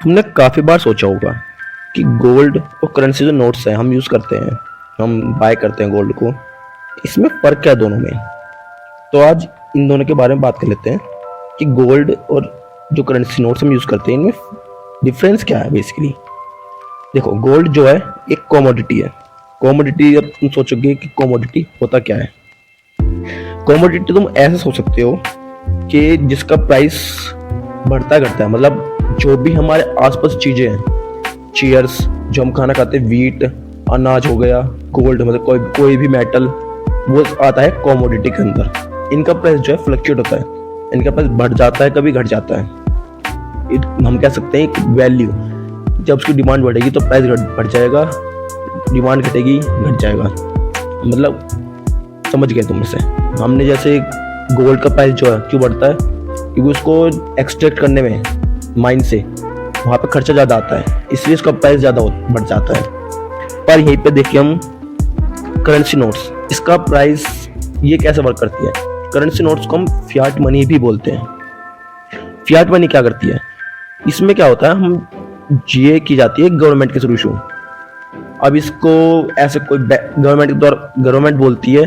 तुमने काफ़ी बार सोचा होगा कि गोल्ड और करेंसी जो नोट्स हैं हम यूज़ करते हैं, हम बाय करते हैं गोल्ड को, इसमें फ़र्क क्या है दोनों में। तो आज इन दोनों के बारे में बात कर लेते हैं कि गोल्ड और जो करेंसी नोट्स हम यूज़ करते हैं इनमें डिफरेंस क्या है बेसिकली। देखो, गोल्ड जो है एक कॉमोडिटी है। कॉमोडिटी, अब तुम सोचोगे कि कॉमोडिटी होता क्या है। कॉमोडिटी तुम ऐसे सोच सकते हो कि जिसका प्राइस बढ़ता घटता है, मतलब जो भी हमारे आसपास चीज़ें हैं, चेयर्स जो हम खाना खाते हैं, वीट, अनाज हो गया, गोल्ड मतलब कोई भी मेटल, वो आता है कॉमोडिटी के अंदर। इनका प्राइस जो है फ्लक्चुएट होता है, इनका प्राइस बढ़ जाता है, कभी घट जाता है। हम कह सकते हैं एक वैल्यू, जब उसकी डिमांड बढ़ेगी तो प्राइस बढ़ जाएगा, डिमांड घटेगी घट जाएगा। मतलब समझ गए तुम से। हमने जैसे गोल्ड का प्राइस जो है क्यों बढ़ता है, क्योंकि उसको एक्सट्रैक्ट करने में माइन से वहाँ पे खर्चा ज़्यादा आता है, इसलिए इसका प्राइस ज़्यादा बढ़ जाता है। पर यहीं पे देखिए हम करेंसी नोट्स, इसका प्राइस ये कैसे वर्क करती है। करेंसी नोट्स को हम फियाट मनी भी बोलते हैं। फियाट मनी क्या करती है, इसमें क्या होता है, हम जीए की जाती है गवर्नमेंट के थ्रू। अब इसको ऐसे कोई गवर्नमेंट के द्वारा गवर्नमेंट बोलती है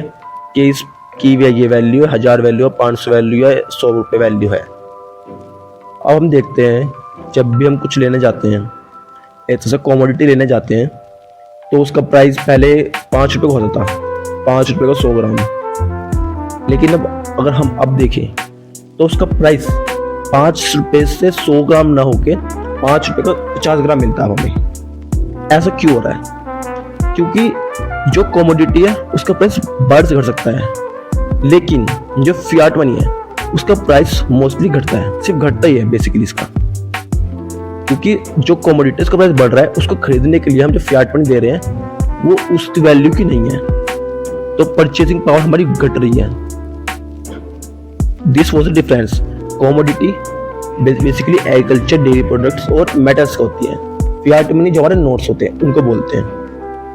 कि इसकी ये वैल्यू है, 1000 वैल्यू है, 500 वैल्यू है, 100 रुपये वैल्यू है। अब हम देखते हैं जब भी हम कुछ लेने जाते हैं, एक से कॉमोडिटी लेने जाते हैं, तो उसका प्राइस पहले 5 रुपये का होता था, 5 रुपये का 100 ग्राम। लेकिन अब अगर हम अब देखें तो उसका प्राइस 5 रुपये से 100 ग्राम ना होके 5 रुपये का 50 ग्राम मिलता है हमें। ऐसा क्यों हो रहा है? क्योंकि जो कॉमोडिटी है उसका प्राइस बढ़ से घट सकता है, लेकिन जो फियाट मनी है उसका प्राइस मोस्टली घटता है, सिर्फ घटता ही है बेसिकली इसका। क्योंकि जो कॉमोडिटी का प्राइस बढ़ रहा है, उसको खरीदने के लिए हम जो फियाट मनी दे रहे हैं वो उस वैल्यू की नहीं है, तो परचेसिंग पावर हमारी घट रही है। This was the difference. Commodity basically agriculture, dairy products और मेटल्स का होती है। फियाट मनी जो हमारे नोट्स होते हैं उनको बोलते हैं।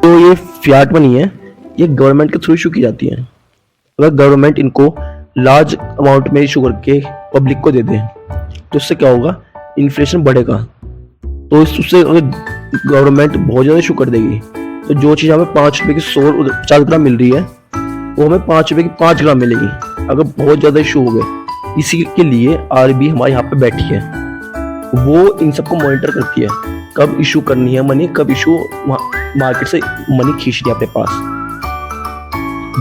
तो ये फियाट मनी है, ये गवर्नमेंट के थ्रू इशू की जाती है। अगर गवर्नमेंट इनको लार्ज अमाउंट में इशू करके पब्लिक को दे दें तो उससे क्या होगा, इन्फ्लेशन बढ़ेगा। तो उससे अगर गवर्नमेंट बहुत ज़्यादा इशू कर देगी तो जो चीज़ हमें 5 रुपये की 150 ग्राम मिल रही है वो हमें 5 रुपये की 5 ग्राम मिलेगी, अगर बहुत ज़्यादा इशू हो गए। इसी के लिए आरबी हमारे यहाँ पे बैठी है, वो इन सबको मॉनिटर करती है, कब इशू करनी है मनी, कब इशू मार्केट से मनी खींचनी है अपने पास।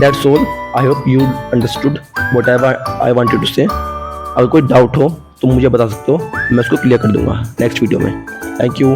That's all. I hope you understood whatever I wanted to say. अगर कोई डाउट हो तो मुझे बता सकते हो, मैं उसको क्लियर कर दूंगा नेक्स्ट वीडियो में। Thank you.